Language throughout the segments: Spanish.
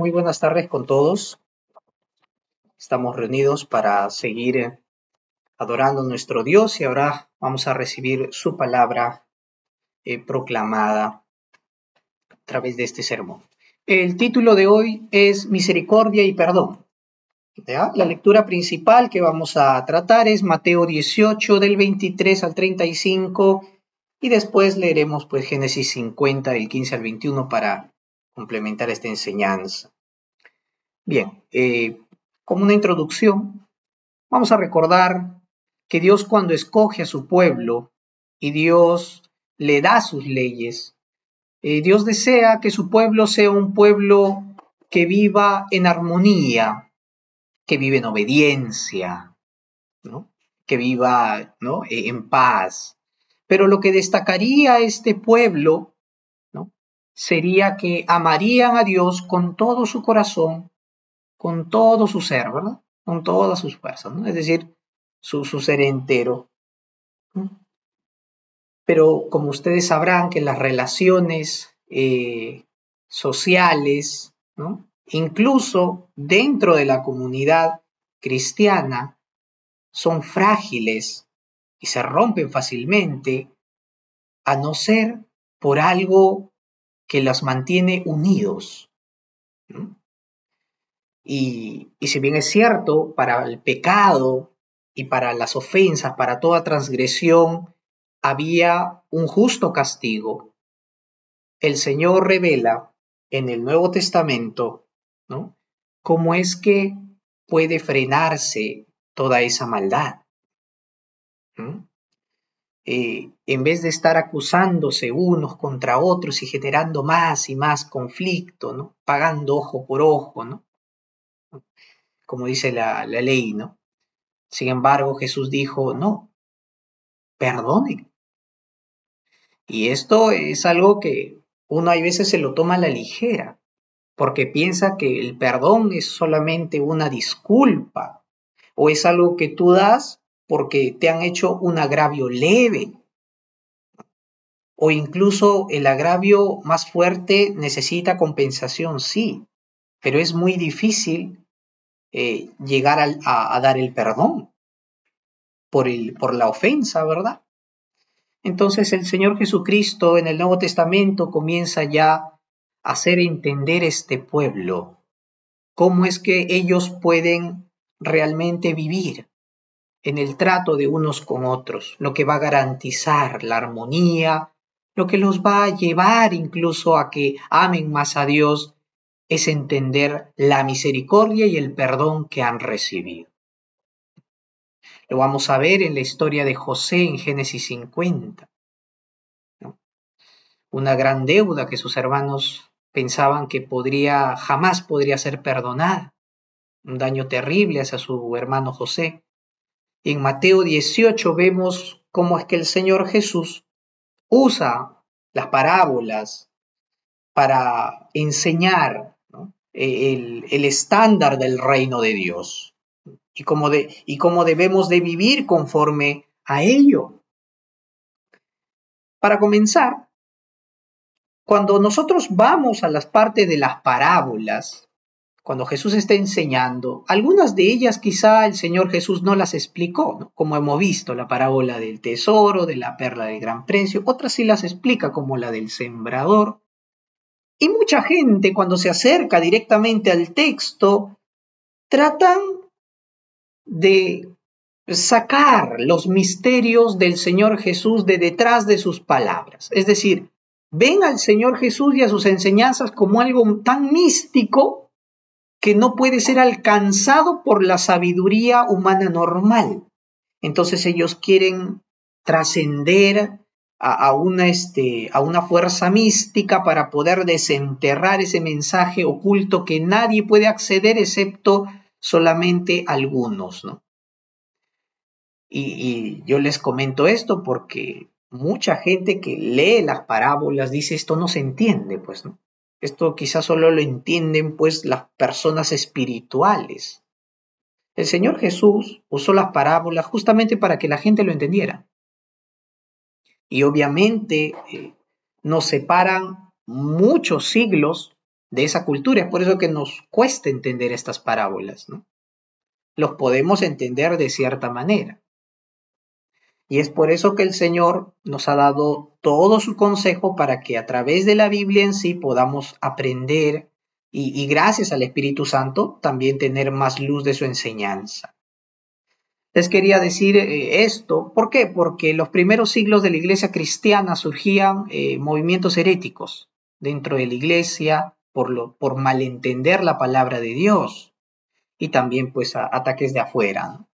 Muy buenas tardes con todos. Estamos reunidos para seguir adorando a nuestro Dios y ahora vamos a recibir su palabra proclamada a través de este sermón. El título de hoy es Misericordia y Perdón. ¿Ya? La lectura principal que vamos a tratar es Mateo 18 del 23 al 35 y después leeremos pues Génesis 50 del 15 al 21 para complementar esta enseñanza. Bien, como una introducción, vamos a recordar que Dios cuando escoge a su pueblo y Dios le da sus leyes, Dios desea que su pueblo sea un pueblo que viva en armonía, que vive en obediencia, ¿no? Que viva, ¿no? En paz. Pero lo que destacaría a este pueblo, ¿no? Sería que amarían a Dios con todo su corazón, con todo su ser, ¿verdad? Con todas sus fuerzas, ¿no? Es decir, su ser entero. ¿No? Pero como ustedes sabrán que las relaciones sociales, ¿no? Incluso dentro de la comunidad cristiana, son frágiles y se rompen fácilmente, a no ser por algo que las mantiene unidos. ¿No? Y si bien es cierto, para el pecado y para las ofensas, para toda transgresión, había un justo castigo, el Señor revela en el Nuevo Testamento, ¿no? Cómo es que puede frenarse toda esa maldad. ¿No? En vez de estar acusándose unos contra otros y generando más y más conflicto, ¿no? Pagando ojo por ojo, ¿no? Como dice la ley, ¿no? Sin embargo, Jesús dijo, no, perdonen. Y esto es algo que uno hay veces se lo toma a la ligera, porque piensa que el perdón es solamente una disculpa, o es algo que tú das porque te han hecho un agravio leve, o incluso el agravio más fuerte necesita compensación, sí, pero es muy difícil llegar a dar el perdón por la ofensa, ¿verdad? Entonces el Señor Jesucristo en el Nuevo Testamento comienza ya a hacer entender a este pueblo cómo es que ellos pueden realmente vivir en el trato de unos con otros, lo que va a garantizar la armonía, lo que los va a llevar incluso a que amen más a Dios, es entender la misericordia y el perdón que han recibido. Lo vamos a ver en la historia de José en Génesis 50. ¿No? Una gran deuda que sus hermanos pensaban que jamás podría ser perdonada, un daño terrible hacia su hermano José. En Mateo 18 vemos cómo es que el Señor Jesús usa las parábolas para enseñar, ¿no? el estándar del reino de Dios y cómo debemos de vivir conforme a ello. Para comenzar, cuando nosotros vamos a las partes de las parábolas, cuando Jesús está enseñando, algunas de ellas quizá el Señor Jesús no las explicó, ¿no? Como hemos visto, la parábola del tesoro, de la perla de gran precio, otras sí las explica, como la del sembrador. Y mucha gente cuando se acerca directamente al texto, tratan de sacar los misterios del Señor Jesús de detrás de sus palabras. Es decir, ven al Señor Jesús y a sus enseñanzas como algo tan místico que no puede ser alcanzado por la sabiduría humana normal. Entonces ellos quieren trascender a una fuerza mística para poder desenterrar ese mensaje oculto que nadie puede acceder excepto solamente algunos, ¿no? Y yo les comento esto porque mucha gente que lee las parábolas dice esto no se entiende, pues, ¿no? Esto quizás solo lo entienden pues las personas espirituales. El Señor Jesús usó las parábolas justamente para que la gente lo entendiera. Y obviamente nos separan muchos siglos de esa cultura. Es por eso que nos cuesta entender estas parábolas, ¿no? Los podemos entender de cierta manera. Y es por eso que el Señor nos ha dado todo su consejo para que a través de la Biblia en sí podamos aprender y gracias al Espíritu Santo también tener más luz de su enseñanza. Les quería decir esto, ¿por qué? Porque en los primeros siglos de la iglesia cristiana surgían movimientos heréticos dentro de la iglesia por malentender la palabra de Dios y también pues ataques de afuera, ¿no?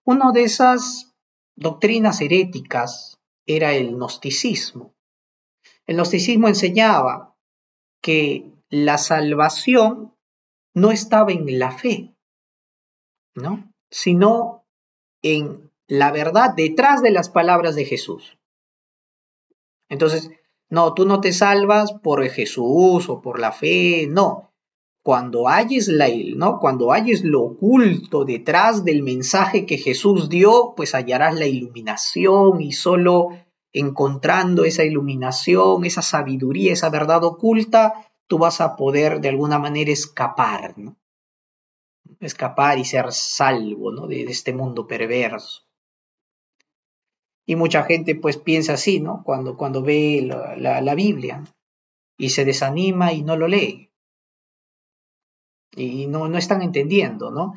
Una de esas doctrinas heréticas era el gnosticismo. El gnosticismo enseñaba que la salvación no estaba en la fe, ¿no? Sino en la verdad detrás de las palabras de Jesús. Entonces, no, tú no te salvas por Jesús o por la fe, no. Cuando halles cuando halles lo oculto detrás del mensaje que Jesús dio, pues hallarás la iluminación y solo encontrando esa iluminación, esa sabiduría, esa verdad oculta, tú vas a poder de alguna manera escapar, ¿no? Escapar y ser salvo, ¿no? de este mundo perverso. Y mucha gente pues piensa así, ¿no? Cuando ve la Biblia y se desanima y no lo lee. Y no están entendiendo, ¿no?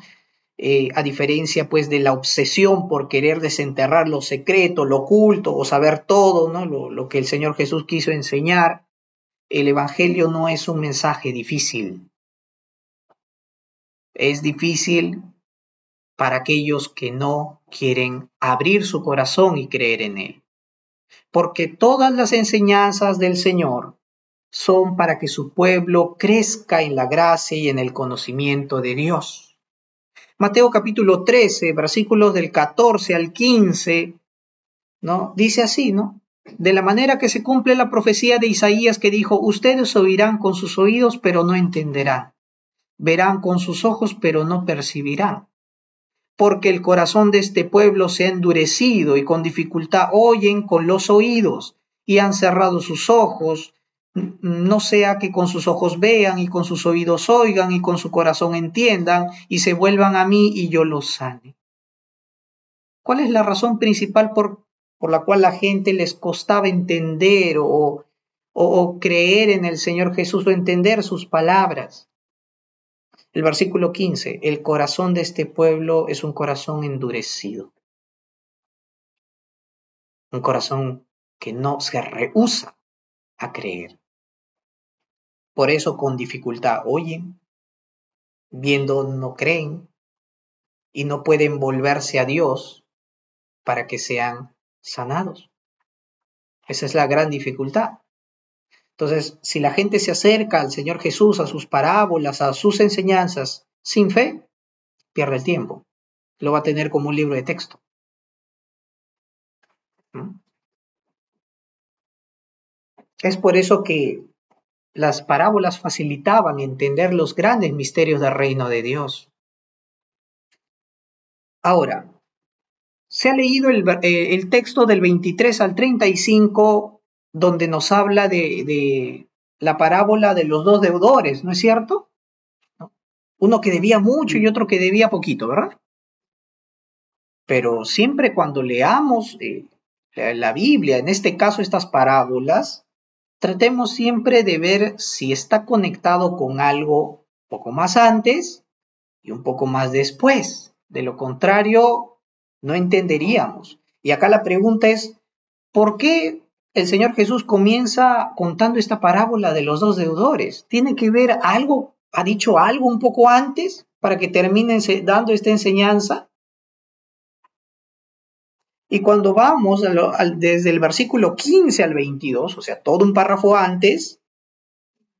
A diferencia pues de la obsesión por querer desenterrar lo secreto, lo oculto o saber todo, ¿no? Lo que el Señor Jesús quiso enseñar, el Evangelio no es un mensaje difícil. Es difícil para aquellos que no quieren abrir su corazón y creer en Él. Porque todas las enseñanzas del Señor son para que su pueblo crezca en la gracia y en el conocimiento de Dios. Mateo capítulo 13, versículos del 14 al 15, ¿no? Dice así, ¿no? De la manera que se cumple la profecía de Isaías que dijo, ustedes oirán con sus oídos, pero no entenderán. Verán con sus ojos, pero no percibirán. Porque el corazón de este pueblo se ha endurecido y con dificultad oyen con los oídos y han cerrado sus ojos, no sea que con sus ojos vean y con sus oídos oigan y con su corazón entiendan y se vuelvan a mí y yo los sane. ¿Cuál es la razón principal por la cual la gente les costaba entender o creer en el Señor Jesús o entender sus palabras? El versículo 15, el corazón de este pueblo es un corazón endurecido. Un corazón que no se rehúsa a creer. Por eso con dificultad oyen, viendo no creen y no pueden volverse a Dios para que sean sanados. Esa es la gran dificultad. Entonces, si la gente se acerca al Señor Jesús, a sus parábolas, a sus enseñanzas, sin fe, pierde el tiempo. Lo va a tener como un libro de texto. Es por eso que las parábolas facilitaban entender los grandes misterios del reino de Dios. Ahora, se ha leído el texto del 23 al 35 donde nos habla de la parábola de los dos deudores, ¿no es cierto? Uno que debía mucho y otro que debía poquito, ¿verdad? Pero siempre cuando leamos la Biblia, en este caso estas parábolas, tratemos siempre de ver si está conectado con algo un poco más antes y un poco más después. De lo contrario, no entenderíamos. Y acá la pregunta es, ¿por qué el Señor Jesús comienza contando esta parábola de los dos deudores? ¿Tiene que ver algo, ha dicho algo un poco antes para que termine dando esta enseñanza? Y cuando vamos desde el versículo 15 al 22, o sea, todo un párrafo antes,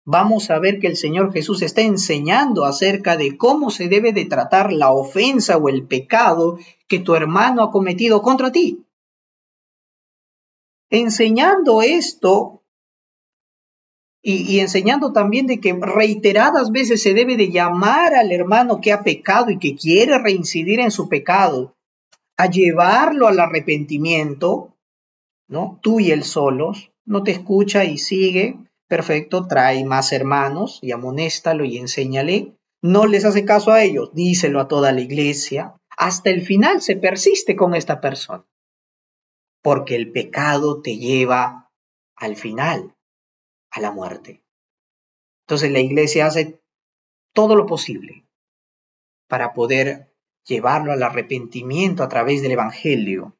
vamos a ver que el Señor Jesús está enseñando acerca de cómo se debe de tratar la ofensa o el pecado que tu hermano ha cometido contra ti. Enseñando esto y enseñando también de que reiteradas veces se debe de llamar al hermano que ha pecado y que quiere reincidir en su pecado, a llevarlo al arrepentimiento, ¿no? Tú y él solos, no te escucha y sigue, Perfecto, trae más hermanos y amonéstalo y enséñale. No les hace caso a ellos, díselo a toda la iglesia. Hasta el final se persiste con esta persona. Porque el pecado te lleva al final, a la muerte. Entonces la iglesia hace todo lo posible para poder llevarlo al arrepentimiento a través del Evangelio,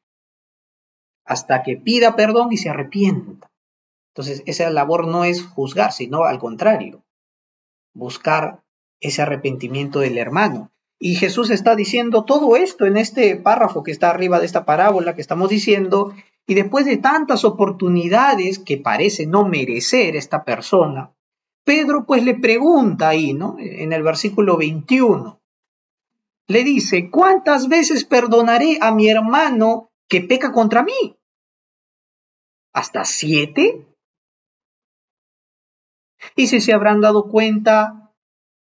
hasta que pida perdón y se arrepienta. Entonces esa labor no es juzgar, sino al contrario, buscar ese arrepentimiento del hermano. Y Jesús está diciendo todo esto en este párrafo que está arriba de esta parábola que estamos diciendo, y después de tantas oportunidades que parece no merecer esta persona, Pedro pues le pregunta ahí, ¿no? En el versículo 21, le dice, ¿cuántas veces perdonaré a mi hermano que peca contra mí? ¿Hasta 7? Y si se habrán dado cuenta,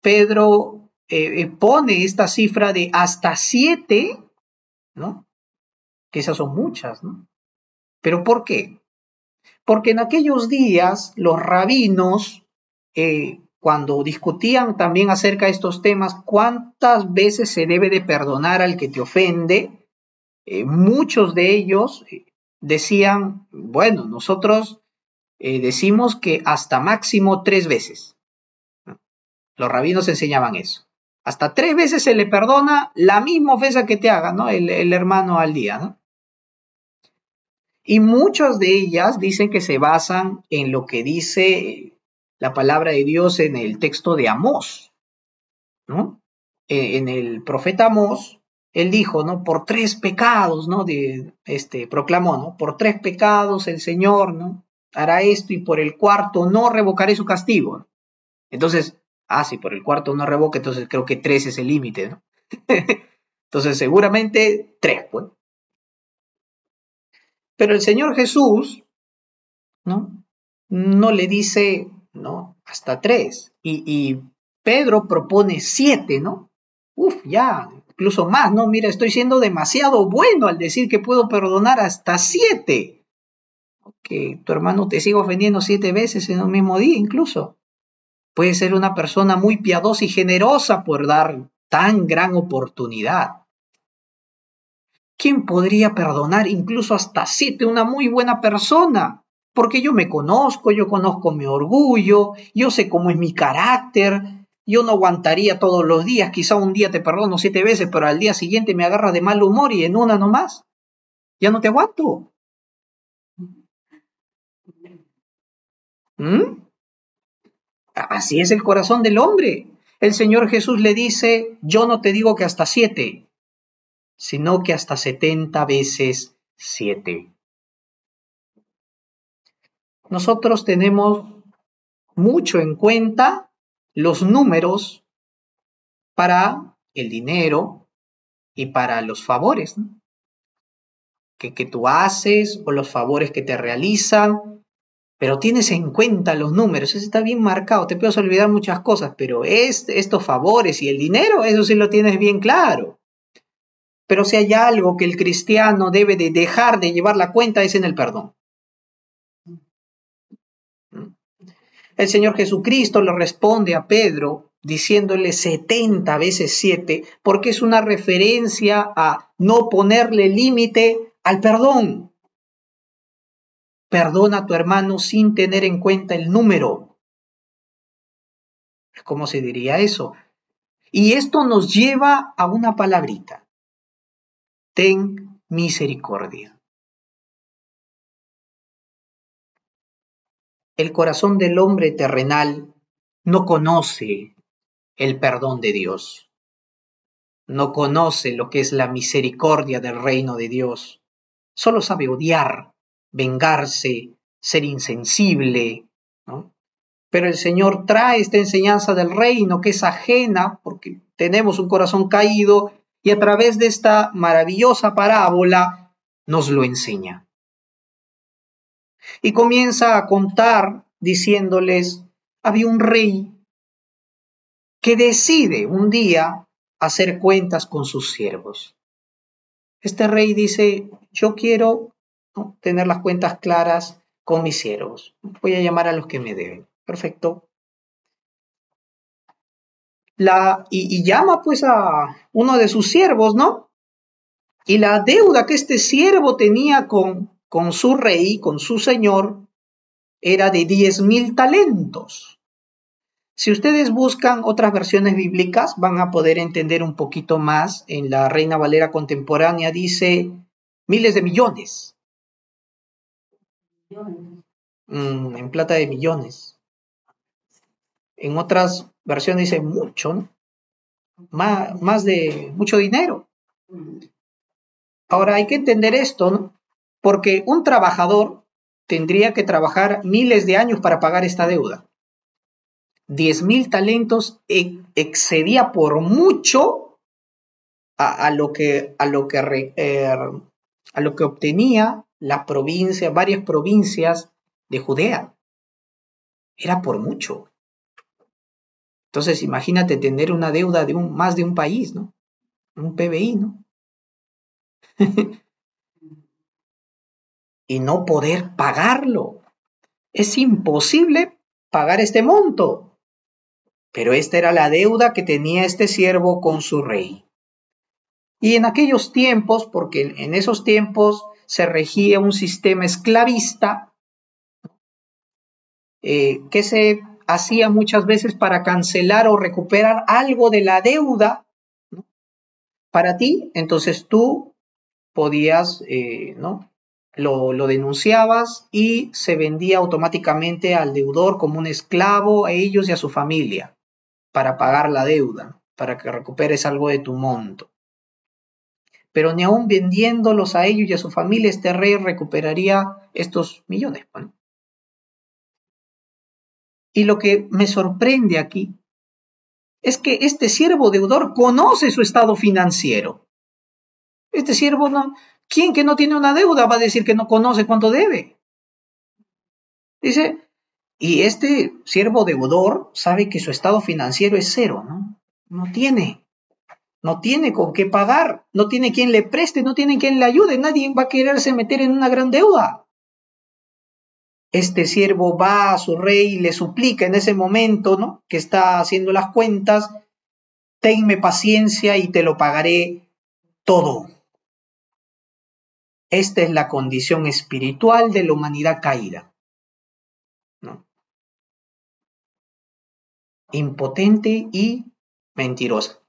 Pedro pone esta cifra de hasta 7, ¿no? Que esas son muchas, ¿no? ¿Pero por qué? Porque en aquellos días los rabinos, cuando discutían también acerca de estos temas, cuántas veces se debe de perdonar al que te ofende, muchos de ellos decían, bueno, nosotros decimos que hasta máximo 3 veces. Los rabinos enseñaban eso. Hasta 3 veces se le perdona la misma ofensa que te haga, ¿no? El hermano al día, ¿no? Y muchas de ellas dicen que se basan en lo que dice la palabra de Dios en el texto de Amós, ¿no? En el profeta Amós, él dijo, ¿no? Por 3 pecados, ¿no? Proclamó, ¿no? Por 3 pecados el Señor, ¿no? Hará esto y por el cuarto no revocaré su castigo. Entonces, si por el cuarto no revoca, entonces creo que 3 es el límite, ¿no? Entonces, seguramente 3, pues. Pero el Señor Jesús, ¿no? No le dice, ¿no? Hasta 3. Y Pedro propone 7, ¿no? Ya, incluso más, ¿no? Mira, estoy siendo demasiado bueno al decir que puedo perdonar hasta 7. Que tu hermano te siga ofendiendo 7 veces en un mismo día, incluso. Puede ser una persona muy piadosa y generosa por dar tan gran oportunidad. ¿Quién podría perdonar incluso hasta 7 una muy buena persona? Porque yo me conozco, yo conozco mi orgullo, yo sé cómo es mi carácter, yo no aguantaría todos los días, quizá un día te perdono 7 veces, pero al día siguiente me agarras de mal humor y en una nomás, ya no te aguanto. ¿Mm? Así es el corazón del hombre. El Señor Jesús le dice, yo no te digo que hasta 7, sino que hasta 70 veces 7. Nosotros tenemos mucho en cuenta los números para el dinero y para los favores, ¿no? que tú haces o los favores que te realizan, pero tienes en cuenta los números, eso está bien marcado, te puedes olvidar muchas cosas, pero estos favores y el dinero, eso sí lo tienes bien claro. Pero si hay algo que el cristiano debe de dejar de llevar la cuenta es en el perdón. El Señor Jesucristo le responde a Pedro diciéndole 70 veces 7, porque es una referencia a no ponerle límite al perdón. Perdona a tu hermano sin tener en cuenta el número. ¿Cómo se diría eso? Y esto nos lleva a una palabrita. Ten misericordia. El corazón del hombre terrenal no conoce el perdón de Dios. No conoce lo que es la misericordia del reino de Dios. Solo sabe odiar, vengarse, ser insensible, ¿no? Pero el Señor trae esta enseñanza del reino que es ajena porque tenemos un corazón caído y a través de esta maravillosa parábola nos lo enseña. Y comienza a contar diciéndoles, había un rey que decide un día hacer cuentas con sus siervos. Este rey dice, yo quiero, ¿no?, tener las cuentas claras, con mis siervos. Voy a llamar a los que me deben. Perfecto. Y llama pues a uno de sus siervos, ¿no? Y la deuda que este siervo tenía con su rey, con su señor, era de 10.000 talentos. Si ustedes buscan otras versiones bíblicas, van a poder entender un poquito más. En la Reina Valera contemporánea dice miles de millones. En plata de millones. En otras versiones dice mucho, ¿no? Más de mucho dinero. Ahora hay que entender esto, ¿no? Porque un trabajador tendría que trabajar miles de años para pagar esta deuda. 10.000 talentos excedía por mucho a lo que obtenía la provincia, varias provincias de Judea. Era por mucho. Entonces imagínate tener una deuda de más de un país, ¿no? Un PBI, ¿no? Y no poder pagarlo. Es imposible pagar este monto. Pero esta era la deuda que tenía este siervo con su rey. Y en aquellos tiempos, porque en esos tiempos se regía un sistema esclavista, que se hacía muchas veces para cancelar o recuperar algo de la deuda, ¿no? Para ti, entonces tú podías, ¿no? Lo denunciabas y se vendía automáticamente al deudor como un esclavo a ellos y a su familia para pagar la deuda, para que recuperes algo de tu monto. Pero ni aun vendiéndolos a ellos y a su familia, este rey recuperaría estos millones. ¿No? Y lo que me sorprende aquí es que este siervo deudor conoce su estado financiero. Este siervo no, ¿quién que no tiene una deuda va a decir que no conoce cuánto debe? Dice, y este siervo deudor sabe que su estado financiero es cero, ¿no? No tiene con qué pagar, no tiene quien le preste, no tiene quien le ayude, nadie va a quererse meter en una gran deuda. Este siervo va a su rey y le suplica en ese momento, ¿no? Que está haciendo las cuentas, tenme paciencia y te lo pagaré todo. Esta es la condición espiritual de la humanidad caída, ¿no? Impotente y mentirosa.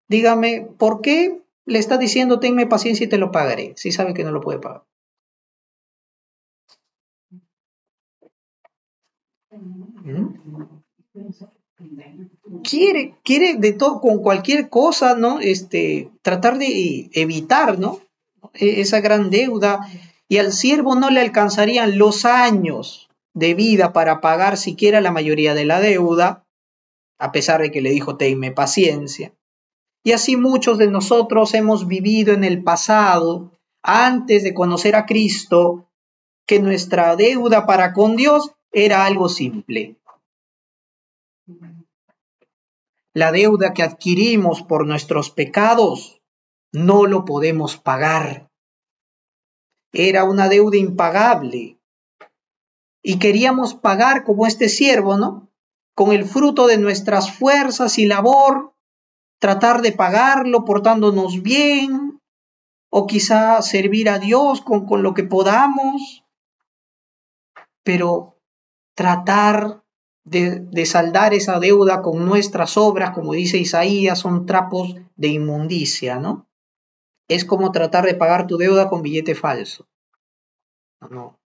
Dígame, ¿por qué le está diciendo tenme paciencia y te lo pagaré si sabe que no lo puede pagar? Quiere de todo, con cualquier cosa, ¿no? Tratar de evitar, ¿no? Esa gran deuda, y al siervo no le alcanzarían los años de vida para pagar siquiera la mayoría de la deuda, a pesar de que le dijo tenme paciencia. Y así muchos de nosotros hemos vivido en el pasado, antes de conocer a Cristo, que nuestra deuda para con Dios era algo simple. La deuda que adquirimos por nuestros pecados no lo podemos pagar. Era una deuda impagable. Y queríamos pagar como este siervo, ¿no? Con el fruto de nuestras fuerzas y labor, tratar de pagarlo portándonos bien, o quizá servir a Dios con lo que podamos, pero tratar de saldar esa deuda con nuestras obras, como dice Isaías, son trapos de inmundicia, ¿no? Es como tratar de pagar tu deuda con billete falso. No,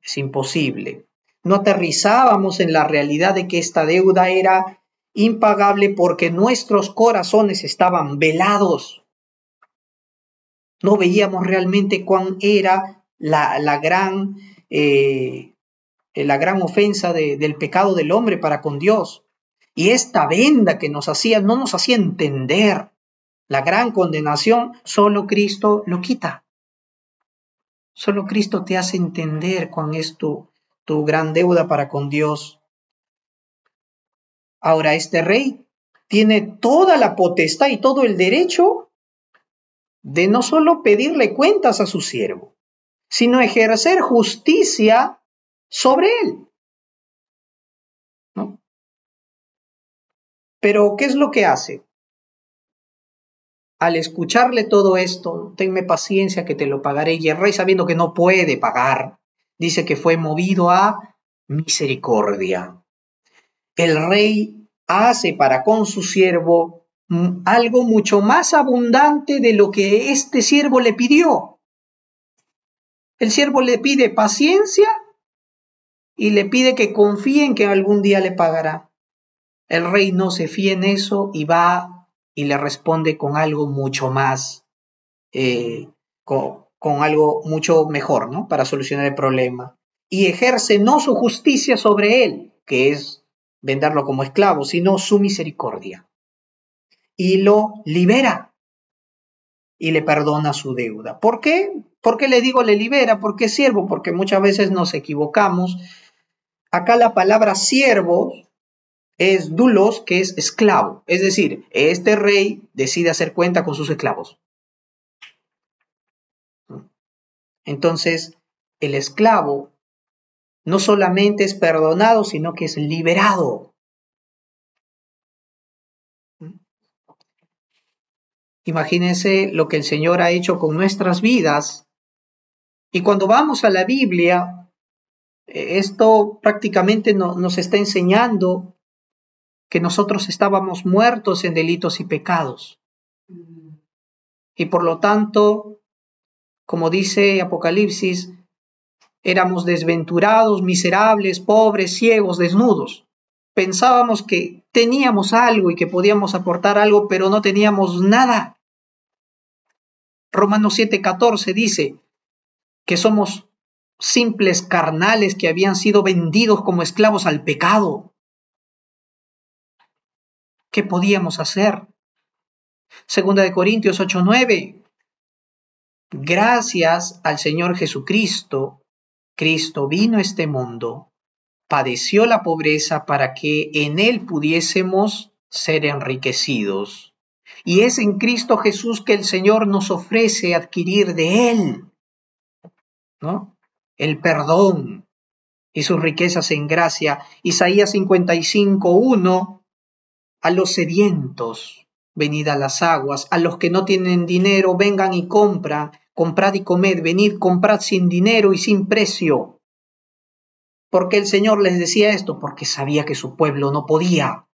es imposible. No aterrizábamos en la realidad de que esta deuda era impagable porque nuestros corazones estaban velados. No veíamos realmente cuán era la gran ofensa del pecado del hombre para con Dios. Y esta venda que nos hacía, no nos hacía entender la gran condenación, solo Cristo lo quita. Solo Cristo te hace entender cuán es tu gran deuda para con Dios. Ahora, este rey tiene toda la potestad y todo el derecho de no solo pedirle cuentas a su siervo, sino ejercer justicia sobre él, ¿no? Pero, ¿qué es lo que hace? Al escucharle todo esto, tenme paciencia que te lo pagaré. Y el rey, sabiendo que no puede pagar, dice que fue movido a misericordia. El rey hace para con su siervo algo mucho más abundante de lo que este siervo le pidió. El siervo le pide paciencia y le pide que confíe en que algún día le pagará. El rey no se fía en eso y va y le responde con algo mucho más, con algo mucho mejor, ¿no? Para solucionar el problema. Y ejerce no su justicia sobre él, que es venderlo como esclavo, sino su misericordia. Y lo libera y le perdona su deuda. ¿Por qué? ¿Por qué le digo le libera? ¿Por qué siervo? Porque muchas veces nos equivocamos. Acá la palabra siervo es doulos, que es esclavo. Es decir, este rey decide hacer cuenta con sus esclavos. Entonces, el esclavo no solamente es perdonado, sino que es liberado. Imagínense lo que el Señor ha hecho con nuestras vidas. Y cuando vamos a la Biblia, esto prácticamente nos está enseñando que nosotros estábamos muertos en delitos y pecados. Y por lo tanto, como dice Apocalipsis, éramos desventurados, miserables, pobres, ciegos, desnudos. Pensábamos que teníamos algo y que podíamos aportar algo, pero no teníamos nada. Romanos 7:14 dice que somos simples carnales que habían sido vendidos como esclavos al pecado. ¿Qué podíamos hacer? Segunda de Corintios 8:9. Gracias al Señor Jesucristo, Cristo vino a este mundo, padeció la pobreza para que en él pudiésemos ser enriquecidos. Y es en Cristo Jesús que el Señor nos ofrece adquirir de él, ¿no? El perdón y sus riquezas en gracia. Isaías 55:1, a los sedientos, venid a las aguas, a los que no tienen dinero, vengan y comprad y comed, venid, comprad sin dinero y sin precio. ¿Por qué el Señor les decía esto? Porque sabía que su pueblo no podía.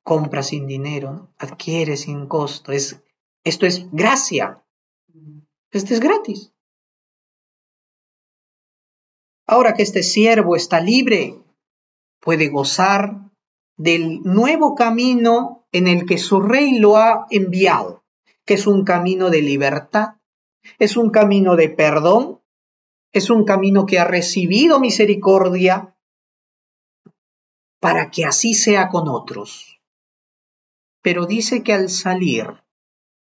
Compra sin dinero, ¿no? Adquiere sin costo. Esto es gracia. Esto es gratis. Ahora que este siervo está libre, puede gozar del nuevo camino en el que su rey lo ha enviado, que es un camino de libertad, es un camino de perdón, es un camino que ha recibido misericordia para que así sea con otros. Pero dice que al salir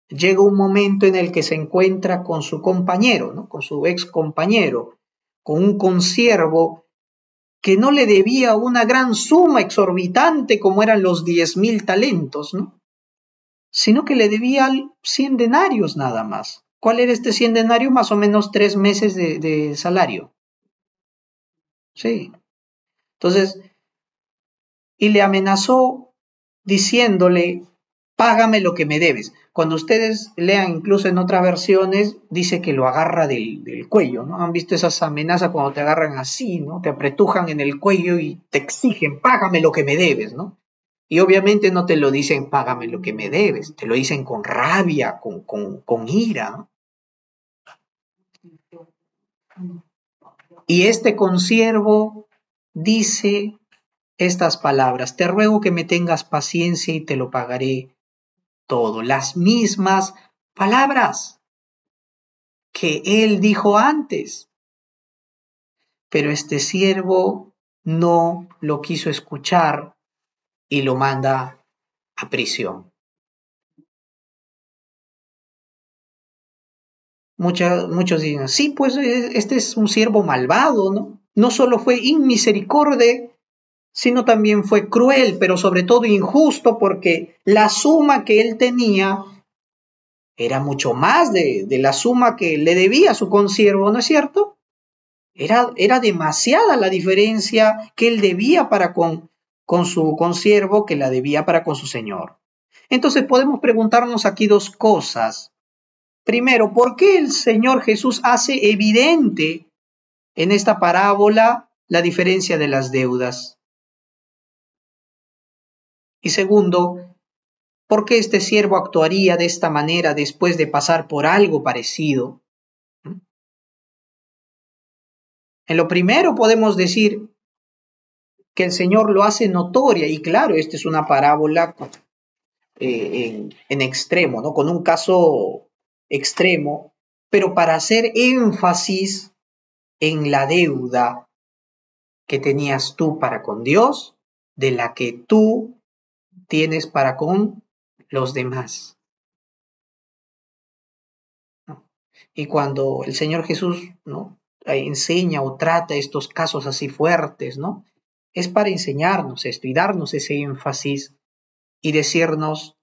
llega un momento en el que se encuentra con su compañero, ¿no? Con su ex compañero, con un consiervo que no le debía una gran suma exorbitante como eran los 10.000 talentos, ¿no? Sino que le debía 100 denarios nada más. ¿Cuál era este 100 denarios? Más o menos 3 meses de salario. Sí. Entonces, y le amenazó diciéndole, págame lo que me debes. Cuando ustedes lean incluso en otras versiones, dice que lo agarra del cuello, ¿no? Han visto esas amenazas cuando te agarran así, ¿no? Te apretujan en el cuello y te exigen, págame lo que me debes, ¿no? Y obviamente no te lo dicen, págame lo que me debes, te lo dicen con rabia, con ira, ¿no? Y este consiervo dice estas palabras, te ruego que me tengas paciencia y te lo pagaré todo. Las mismas palabras que él dijo antes. Pero este siervo no lo quiso escuchar y lo manda a prisión. Muchos dicen, sí, pues este es un siervo malvado, ¿no? No solo fue inmisericordia, sino también fue cruel, pero sobre todo injusto, porque la suma que él tenía Era mucho más de la suma que le debía a su consiervo, ¿no es cierto? Era demasiada la diferencia que él debía para con su consiervo que la debía para con su señor. Entonces podemos preguntarnos aquí dos cosas. Primero, ¿por qué el Señor Jesús hace evidente en esta parábola la diferencia de las deudas? Y segundo, ¿por qué este siervo actuaría de esta manera después de pasar por algo parecido? En lo primero podemos decir que el Señor lo hace notoria, y claro, esta es una parábola en extremo, ¿no? Con un caso extremo, pero para hacer énfasis en la deuda que tenías tú para con Dios, de la que tú tienes para con los demás. ¿No? Y cuando el Señor Jesús, ¿no?, enseña o trata estos casos así fuertes, ¿no?, es para enseñarnos esto y darnos ese énfasis y decirnos,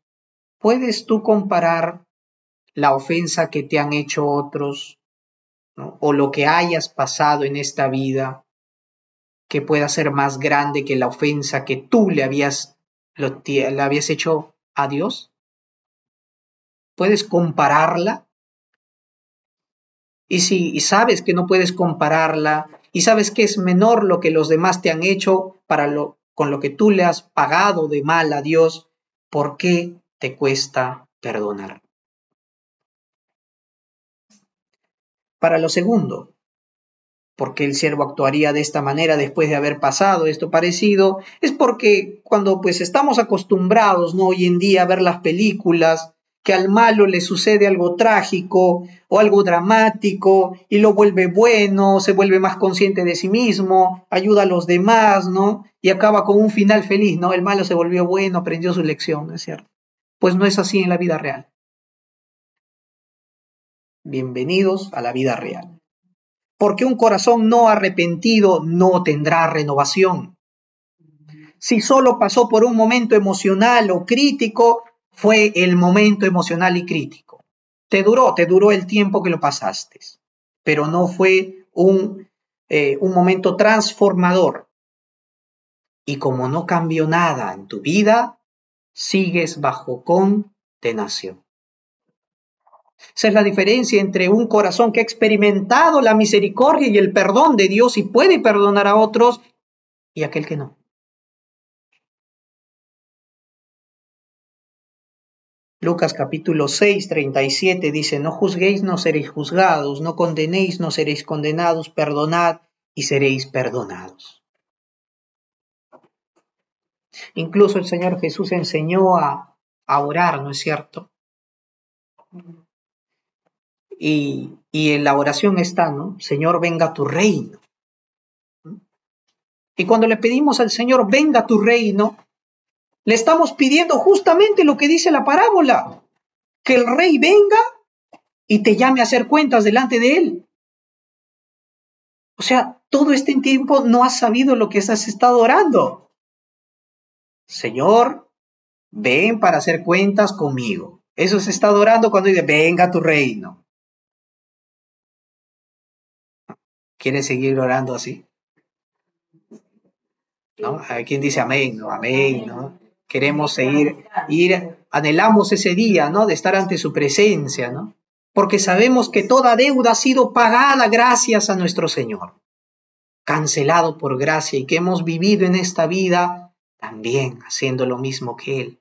¿puedes tú comparar la ofensa que te han hecho otros, ¿no?, o lo que hayas pasado en esta vida que pueda ser más grande que la ofensa que tú le habías hecho a Dios? ¿Puedes compararla? Y si sabes que no puedes compararla y sabes que es menor lo que los demás te han hecho con lo que tú le has pagado de mal a Dios, ¿por qué te cuesta perdonar? Para lo segundo, ¿por qué el siervo actuaría de esta manera después de haber pasado esto parecido? Es porque cuando pues estamos acostumbrados, ¿no?, hoy en día a ver las películas, que al malo le sucede algo trágico o algo dramático y lo vuelve bueno, se vuelve más consciente de sí mismo, ayuda a los demás, ¿no?, y acaba con un final feliz, ¿no? El malo se volvió bueno, aprendió su lección, ¿no es cierto? Pues no es así en la vida real. Bienvenidos a la vida real. Porque un corazón no arrepentido no tendrá renovación. Si solo pasó por un momento emocional o crítico, fue el momento emocional y crítico. Te duró el tiempo que lo pasaste, pero no fue un momento transformador. Y como no cambió nada en tu vida, sigues bajo condenación. Esa es la diferencia entre un corazón que ha experimentado la misericordia y el perdón de Dios y puede perdonar a otros y aquel que no. Lucas capítulo 6, 37 dice, no juzguéis, no seréis juzgados, no condenéis, no seréis condenados, perdonad y seréis perdonados. Incluso el Señor Jesús enseñó a orar, ¿no es cierto? Y en la oración está, ¿no? Señor, venga tu reino. Y cuando le pedimos al Señor, venga tu reino, le estamos pidiendo justamente lo que dice la parábola, que el rey venga y te llame a hacer cuentas delante de él. O sea, todo este tiempo no has sabido lo que has estado orando. Señor, ven para hacer cuentas conmigo. Eso se está orando cuando dice, venga tu reino. ¿Quieres seguir orando así? ¿No? Hay quien dice amén, ¿no? Amén, ¿no? Queremos anhelamos ese día, ¿no?, de estar ante su presencia, ¿no? Porque sabemos que toda deuda ha sido pagada gracias a nuestro Señor, cancelado por gracia, y que hemos vivido en esta vida también haciendo lo mismo que Él,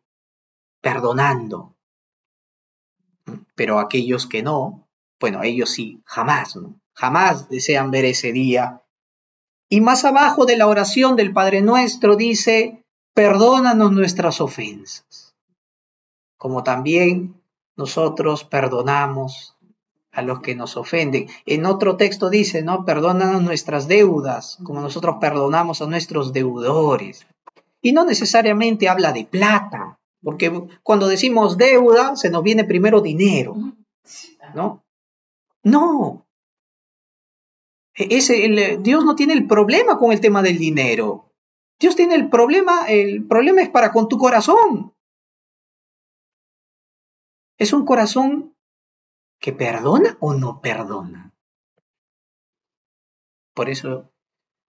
perdonando. Pero aquellos que no, bueno, ellos sí, jamás, ¿no? Jamás desean ver ese día. Y más abajo de la oración del Padre Nuestro dice, perdónanos nuestras ofensas, como también nosotros perdonamos a los que nos ofenden. En otro texto dice, ¿no?, perdónanos nuestras deudas, como nosotros perdonamos a nuestros deudores. Y no necesariamente habla de plata, porque cuando decimos deuda, se nos viene primero dinero, ¿no? No. Dios no tiene el problema con el tema del dinero. Dios tiene el problema es para con tu corazón. Es un corazón ¿Que perdona o no perdona? Por eso,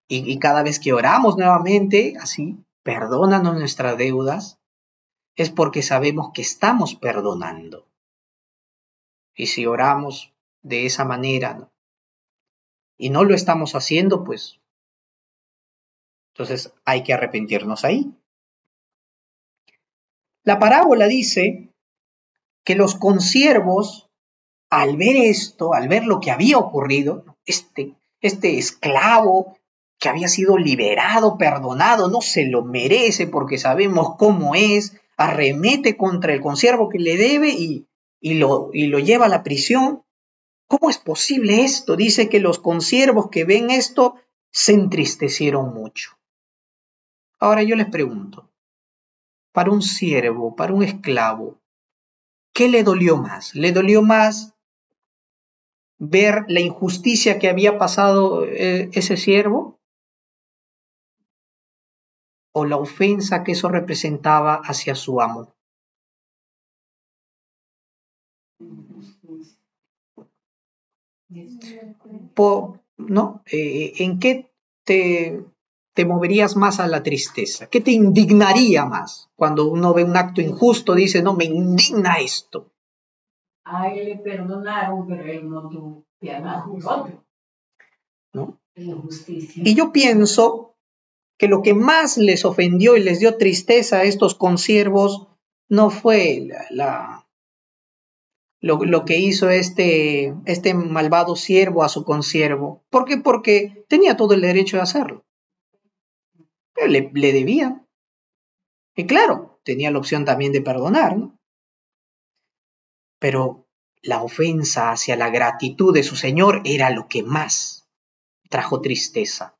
y cada vez que oramos nuevamente, así, perdónanos nuestras deudas, es porque sabemos que estamos perdonando. Y si oramos de esa manera, ¿no?, y no lo estamos haciendo, pues entonces hay que arrepentirnos ahí. La parábola dice que los consiervos, al ver esto, al ver lo que había ocurrido, este esclavo que había sido liberado, perdonado, no se lo merece porque sabemos cómo es, arremete contra el consiervo que le debe y lo lleva a la prisión. ¿Cómo es posible esto? Dice que los consiervos que ven esto se entristecieron mucho. Ahora yo les pregunto, para un siervo, para un esclavo, ¿qué le dolió más? ¿Le dolió más ver la injusticia que había pasado ese siervo o la ofensa que eso representaba hacia su amo? ¿No? ¿En qué te moverías más a la tristeza? ¿Qué te indignaría más? Cuando uno ve un acto injusto, dice, no, me indigna esto. A él le perdonaron, pero él no tuvo piedad del otro. ¿No? Injusticia. Y yo pienso que lo que más les ofendió y les dio tristeza a estos consiervos no fue lo que hizo este malvado siervo a su consiervo. ¿Por qué? Porque tenía todo el derecho de hacerlo. Pero le debían. Y claro, tenía la opción también de perdonar, ¿no? Pero la ofensa hacia la gratitud de su señor era lo que más trajo tristeza.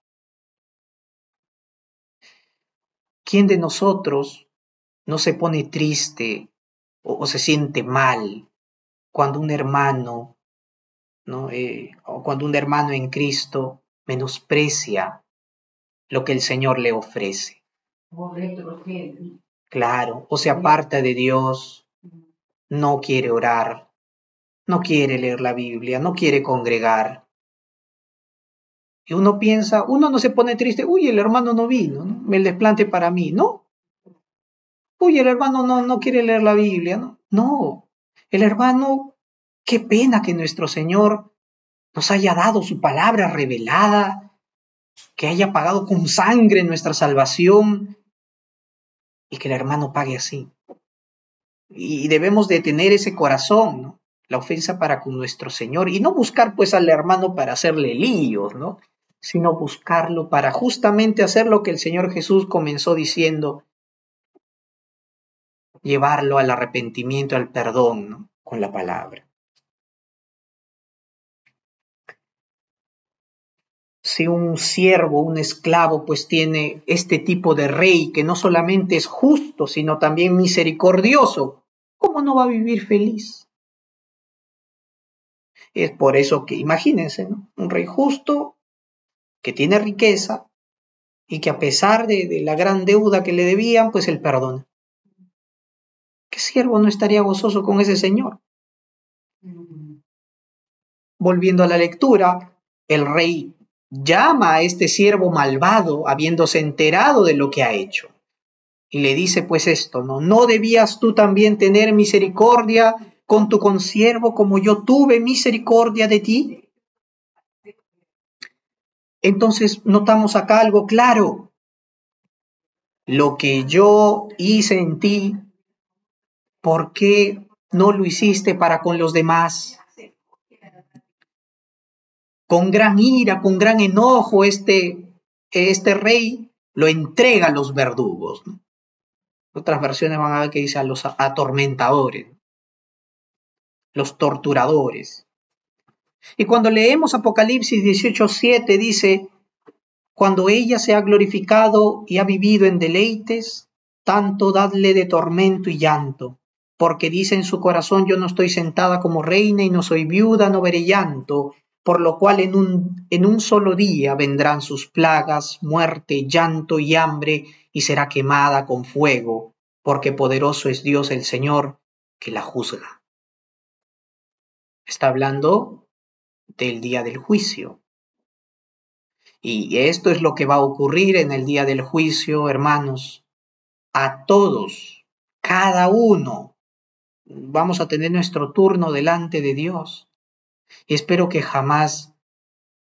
¿Quién de nosotros no se pone triste o se siente mal cuando un hermano, ¿no?, o cuando un hermano en Cristo menosprecia lo que el Señor le ofrece? Claro, o se aparta de Dios, no quiere orar, no quiere leer la Biblia, no quiere congregar. Y uno piensa, uno no se pone triste, uy, el hermano no vino, ¿no?, el desplante para mí, no. Uy, el hermano no quiere leer la Biblia, ¿no? No, el hermano, qué pena que nuestro Señor nos haya dado su palabra revelada, que haya pagado con sangre nuestra salvación y que el hermano pague así. Y debemos de tener ese corazón, ¿no?, la ofensa para con nuestro Señor, y no buscar pues al hermano para hacerle líos, ¿no?, sino buscarlo para justamente hacer lo que el Señor Jesús comenzó diciendo, llevarlo al arrepentimiento, al perdón, ¿no?, con la palabra. Si un siervo, un esclavo, pues tiene este tipo de rey que no solamente es justo, sino también misericordioso, ¿cómo no va a vivir feliz? Es por eso que, imagínense, ¿no?, un rey justo que tiene riqueza y que a pesar de la gran deuda que le debían, pues él perdona. ¿Qué siervo no estaría gozoso con ese señor? Volviendo a la lectura, el rey llama a este siervo malvado, habiéndose enterado de lo que ha hecho, y le dice pues esto, ¿no? ¿No debías tú también tener misericordia con tu consiervo como yo tuve misericordia de ti? Entonces notamos acá algo claro. Lo que yo hice en ti, ¿por qué no lo hiciste para con los demás? Con gran ira, con gran enojo, este rey lo entrega a los verdugos, ¿no? Otras versiones van a ver que dice a los atormentadores, los torturadores. Y cuando leemos Apocalipsis 18:7 dice, cuando ella se ha glorificado y ha vivido en deleites, tanto dadle de tormento y llanto, porque dice en su corazón, yo no estoy sentada como reina y no soy viuda, no veré llanto, por lo cual en un solo día vendrán sus plagas, muerte, llanto y hambre, y será quemada con fuego, porque poderoso es Dios el Señor, que la juzga. Está hablando del día del juicio. Y esto es lo que va a ocurrir en el día del juicio, hermanos. A todos, cada uno, vamos a tener nuestro turno delante de Dios. Y espero que jamás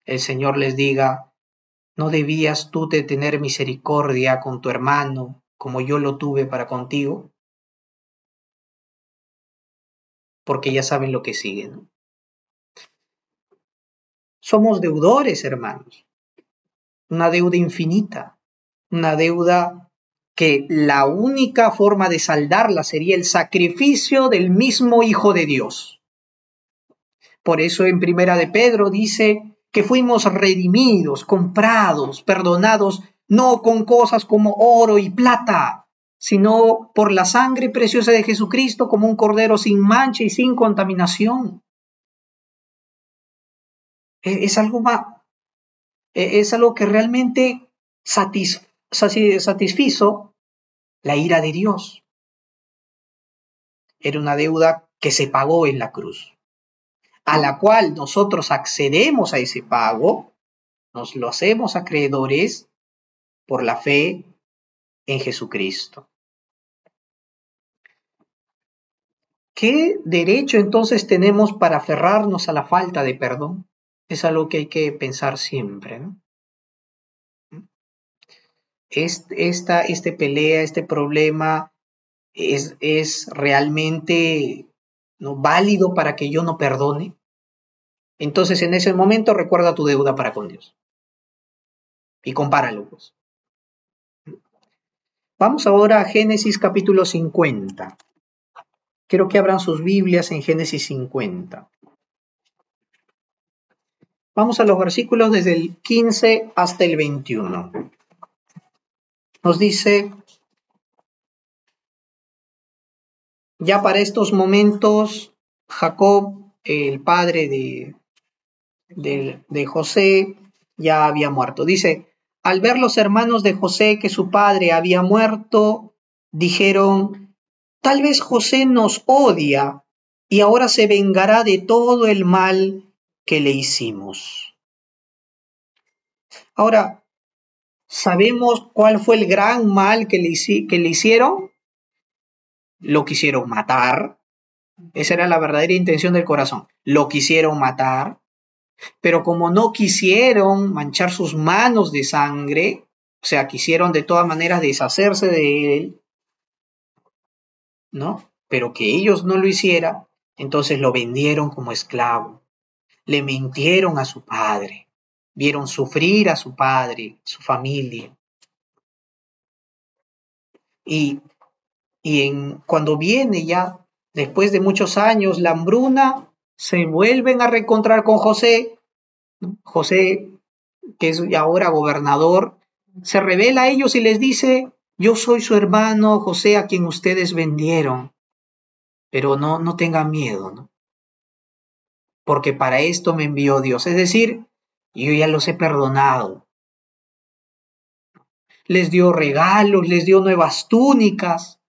el Señor les diga: ¿no debías tú de tener misericordia con tu hermano como yo lo tuve para contigo? Porque ya saben lo que sigue, ¿no? Somos deudores, hermanos. Una deuda infinita. Una deuda que la única forma de saldarla sería el sacrificio del mismo Hijo de Dios. Por eso en Primera de Pedro dice que fuimos redimidos, comprados, perdonados, no con cosas como oro y plata, sino por la sangre preciosa de Jesucristo, como un cordero sin mancha y sin contaminación. Es algo es algo que realmente satisfizo la ira de Dios. Era una deuda que se pagó en la cruz, a la cual nosotros accedemos a ese pago, nos lo hacemos acreedores por la fe en Jesucristo. ¿Qué derecho entonces tenemos para aferrarnos a la falta de perdón? Es algo que hay que pensar siempre, ¿no? Este pelea, este problema es realmente, ¿no?, válido para que yo no perdone. Entonces en ese momento recuerda tu deuda para con Dios y compáralo, pues. Vamos ahora a Génesis capítulo 50. Quiero que abran sus Biblias en Génesis 50. Vamos a los versículos desde el 15 hasta el 21. Nos dice: ya para estos momentos, Jacob, el padre de José, ya había muerto. Dice: al ver los hermanos de José que su padre había muerto, dijeron: tal vez José nos odia y ahora se vengará de todo el mal que le hicimos. Ahora, ¿sabemos cuál fue el gran mal que le hicieron? Lo quisieron matar. Esa era la verdadera intención del corazón. Lo quisieron matar, pero como no quisieron manchar sus manos de sangre, o sea, quisieron de todas maneras deshacerse de él, ¿no? Pero que ellos no lo hicieran, entonces lo vendieron como esclavo. Le mintieron a su padre, vieron sufrir a su padre, su familia. Y, cuando viene ya, después de muchos años, la hambruna, se vuelven a reencontrar con José. José, que es ahora gobernador, se revela a ellos y les dice: yo soy su hermano José a quien ustedes vendieron, pero no tengan miedo, ¿no? Porque para esto me envió Dios. Es decir, yo ya los he perdonado. Les dio regalos, les dio nuevas túnicas,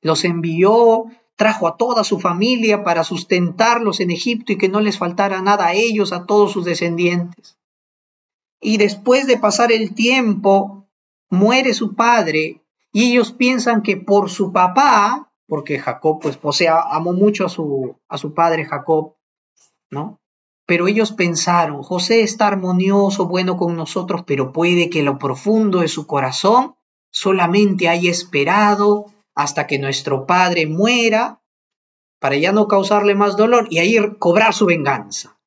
los envió, trajo a toda su familia para sustentarlos en Egipto y que no les faltara nada a ellos, a todos sus descendientes. Y después de pasar el tiempo, muere su padre y ellos piensan que por su papá, porque Jacob, pues, o sea, amó mucho a su padre Jacob, ¿no? Pero ellos pensaron: José está armonioso, bueno con nosotros, pero puede que lo profundo de su corazón solamente haya esperado hasta que nuestro padre muera para ya no causarle más dolor y ahí cobrar su venganza.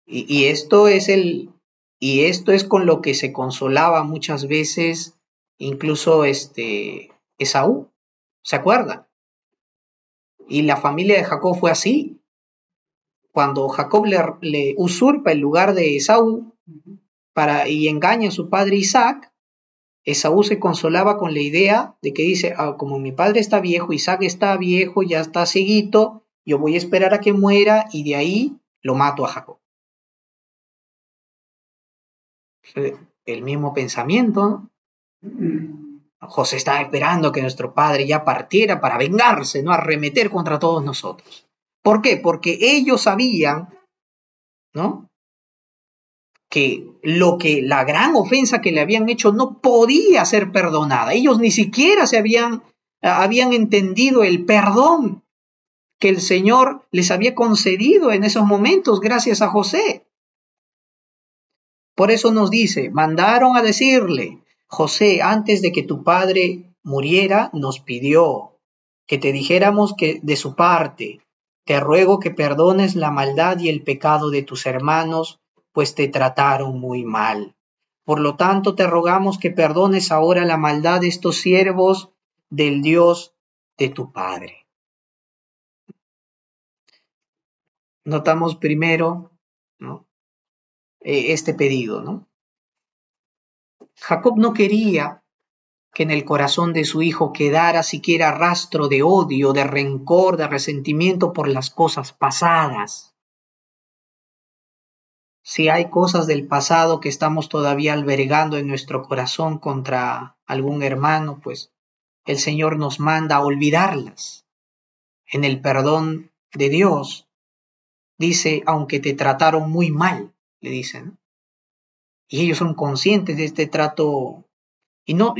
Y esto es esto es con lo que se consolaba muchas veces incluso Esaú, ¿se acuerdan? Y la familia de Jacob fue así. Cuando Jacob le usurpa el lugar de Esaú y engaña a su padre Isaac, Esaú se consolaba con la idea de que dice: como mi padre está viejo, Isaac está viejo, ya está cieguito, yo voy a esperar a que muera y de ahí lo mato a Jacob. El mismo pensamiento, ¿no? José estaba esperando que nuestro padre ya partiera para vengarse, ¿no? Arremeter contra todos nosotros. ¿Por qué? Porque ellos sabían, ¿no? Que la gran ofensa que le habían hecho no podía ser perdonada. Ellos ni siquiera habían entendido el perdón que el Señor les había concedido en esos momentos gracias a José. Por eso nos dice, mandaron a decirle, José, antes de que tu padre muriera, nos pidió que te dijéramos que de su parte, te ruego que perdones la maldad y el pecado de tus hermanos, pues te trataron muy mal. Por lo tanto, te rogamos que perdones ahora la maldad de estos siervos del Dios de tu padre. Notamos primero, ¿no? Este pedido, ¿no? Jacob no quería que en el corazón de su hijo quedara siquiera rastro de odio, de rencor, de resentimiento por las cosas pasadas. Si hay cosas del pasado que estamos todavía albergando en nuestro corazón contra algún hermano, pues el Señor nos manda a olvidarlas. En el perdón de Dios, dice, aunque te trataron muy mal, le dicen. Y ellos son conscientes de este trato y no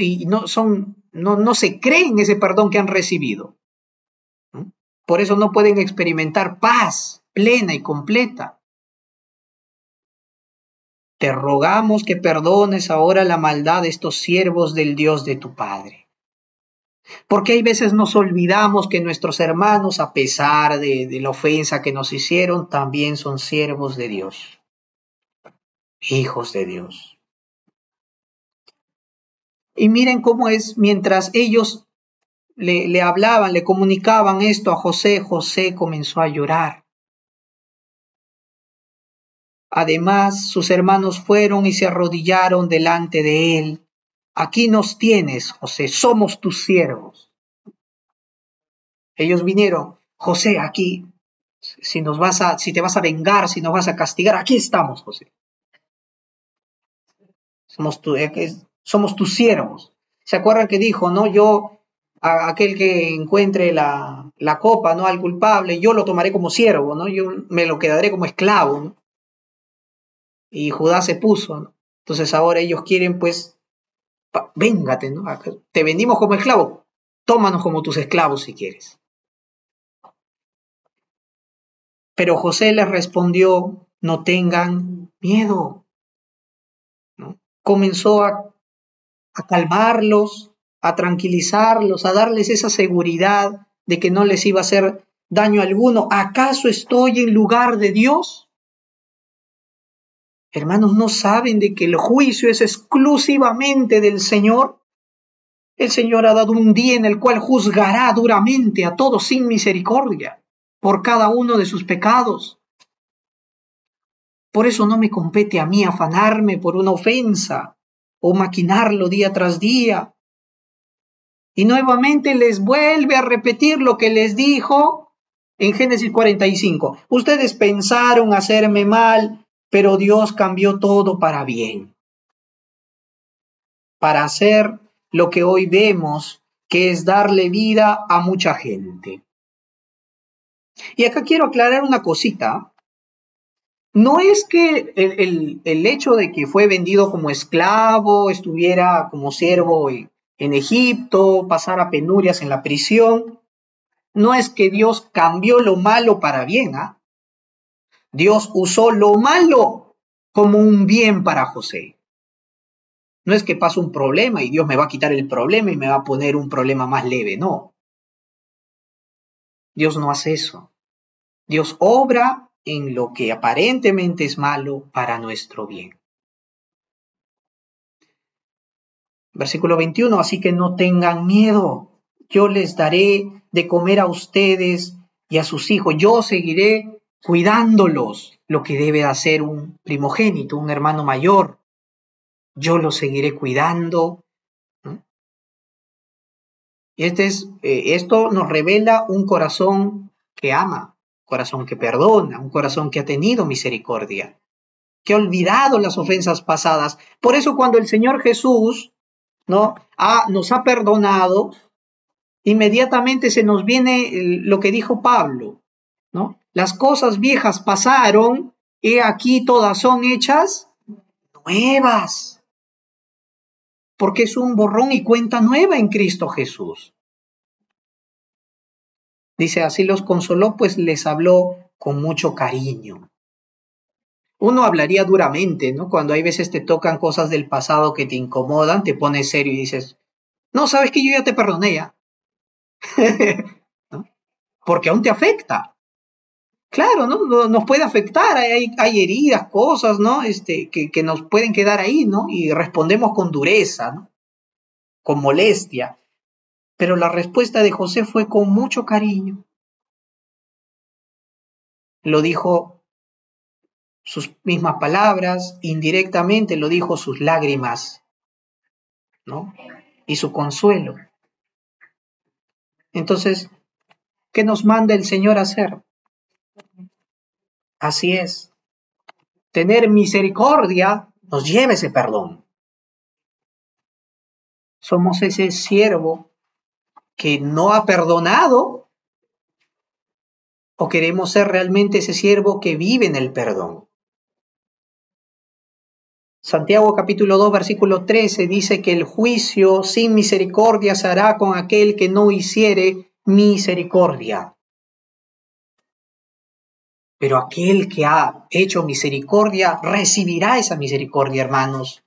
se creen ese perdón que han recibido. ¿No? Por eso no pueden experimentar paz plena y completa. Te rogamos que perdones ahora la maldad de estos siervos del Dios de tu Padre. Porque hay veces nos olvidamos que nuestros hermanos, a pesar de la ofensa que nos hicieron, también son siervos de Dios, hijos de Dios. Y miren cómo es, mientras ellos le hablaban, le comunicaban esto a José, José comenzó a llorar. Además, sus hermanos fueron y se arrodillaron delante de él. Aquí nos tienes, José, somos tus siervos. Ellos vinieron, José, aquí, si te vas a vengar, si nos vas a castigar, aquí estamos, José. Somos tus siervos. ¿Se acuerdan que dijo, no? Aquel que encuentre la copa, ¿no? Al culpable, yo lo tomaré como siervo, ¿no? Yo me lo quedaré como esclavo, ¿no? Y Judá se puso, ¿no? Entonces ahora ellos quieren, pues, véngate, ¿no? Te vendimos como esclavo, tómanos como tus esclavos si quieres. Pero José les respondió, no tengan miedo, ¿no? Comenzó a calmarlos, a tranquilizarlos, a darles esa seguridad de que no les iba a hacer daño alguno. ¿Acaso estoy en lugar de Dios? Hermanos, ¿no saben de que el juicio es exclusivamente del Señor? El Señor ha dado un día en el cual juzgará duramente a todos sin misericordia por cada uno de sus pecados. Por eso no me compete a mí afanarme por una ofensa o maquinarlo día tras día. Y nuevamente les vuelve a repetir lo que les dijo en Génesis 45. Ustedes pensaron hacerme mal, pero Dios cambió todo para bien. Para hacer lo que hoy vemos, que es darle vida a mucha gente. Y acá quiero aclarar una cosita. No es que el hecho de que fue vendido como esclavo, estuviera como siervo en Egipto, pasara penurias en la prisión, no es que Dios cambió lo malo para bien, ¿ah? Dios usó lo malo como un bien para José. No es que pasa un problema y Dios me va a quitar el problema y me va a poner un problema más leve, no. Dios no hace eso. Dios obra en lo que aparentemente es malo para nuestro bien. Versículo 21, así que no tengan miedo, yo les daré de comer a ustedes y a sus hijos, yo seguiré cuidándolos, lo que debe hacer un primogénito, un hermano mayor, yo los seguiré cuidando. Y esto nos revela un corazón que ama, un corazón que perdona, un corazón que ha tenido misericordia, que ha olvidado las ofensas pasadas. Por eso cuando el Señor Jesús ¿no? Nos ha perdonado, inmediatamente se nos viene lo que dijo Pablo, ¿no? Las cosas viejas pasaron, he aquí todas son hechas nuevas, porque es un borrón y cuenta nueva en Cristo Jesús. Dice, así los consoló, pues les habló con mucho cariño. Uno hablaría duramente, ¿no? Cuando hay veces te tocan cosas del pasado que te incomodan, te pones serio y dices, no, sabes que yo ya te perdoné ya. ¿No? Porque aún te afecta. Claro, ¿no? Nos puede afectar, hay heridas, cosas, ¿no? Que nos pueden quedar ahí, ¿no? Y respondemos con dureza, ¿no? Con molestia. Pero la respuesta de José fue con mucho cariño. Lo dijo sus mismas palabras, indirectamente lo dijo sus lágrimas, ¿no? Y su consuelo. Entonces, ¿qué nos manda el Señor a hacer? Así es. Tener misericordia nos lleva ese perdón. Somos ese siervo que no ha perdonado, o queremos ser realmente ese siervo que vive en el perdón. Santiago capítulo 2 versículo 13 dice que el juicio sin misericordia se hará con aquel que no hiciere misericordia. Pero aquel que ha hecho misericordia recibirá esa misericordia, hermanos.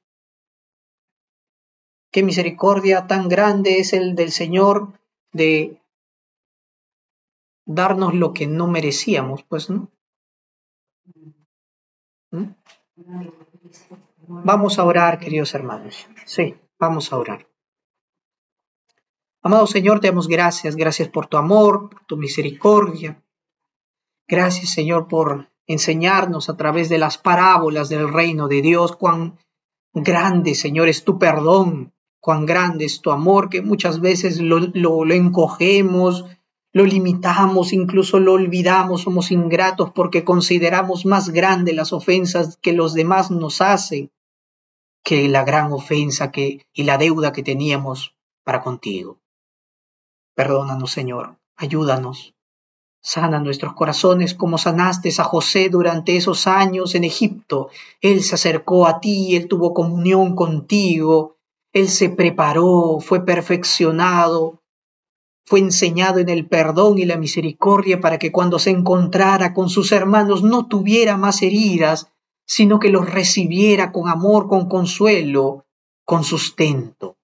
Qué misericordia tan grande es el del Señor de darnos lo que no merecíamos, pues, ¿no? ¿Mm? Vamos a orar, queridos hermanos. Sí, vamos a orar. Amado Señor, te damos gracias. Gracias por tu amor, por tu misericordia. Gracias, Señor, por enseñarnos a través de las parábolas del reino de Dios cuán grande, Señor, es tu perdón, cuán grande es tu amor, que muchas veces lo encogemos, lo limitamos, incluso lo olvidamos, somos ingratos porque consideramos más grandes las ofensas que los demás nos hacen que la gran ofensa y la deuda que teníamos para contigo. Perdónanos, Señor, ayúdanos. Sana nuestros corazones como sanaste a José durante esos años en Egipto. Él se acercó a ti, él tuvo comunión contigo, él se preparó, fue perfeccionado, fue enseñado en el perdón y la misericordia para que cuando se encontrara con sus hermanos no tuviera más heridas, sino que los recibiera con amor, con consuelo, con sustento.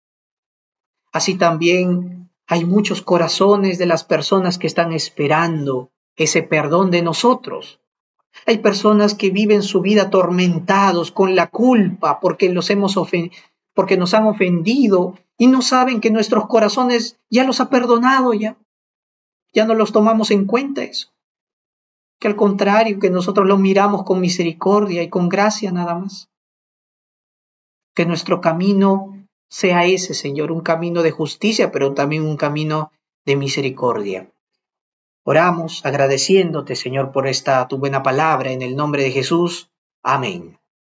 Así también hay muchos corazones de las personas que están esperando ese perdón de nosotros. Hay personas que viven su vida atormentados con la culpa porque porque nos han ofendido y no saben que nuestros corazones ya los ha perdonado ya no los tomamos en cuenta eso. Que al contrario, que nosotros los miramos con misericordia y con gracia nada más. Que nuestro camino sea ese, Señor, un camino de justicia, pero también un camino de misericordia. Oramos agradeciéndote, Señor, por esta tu buena palabra, en el nombre de Jesús. Amén.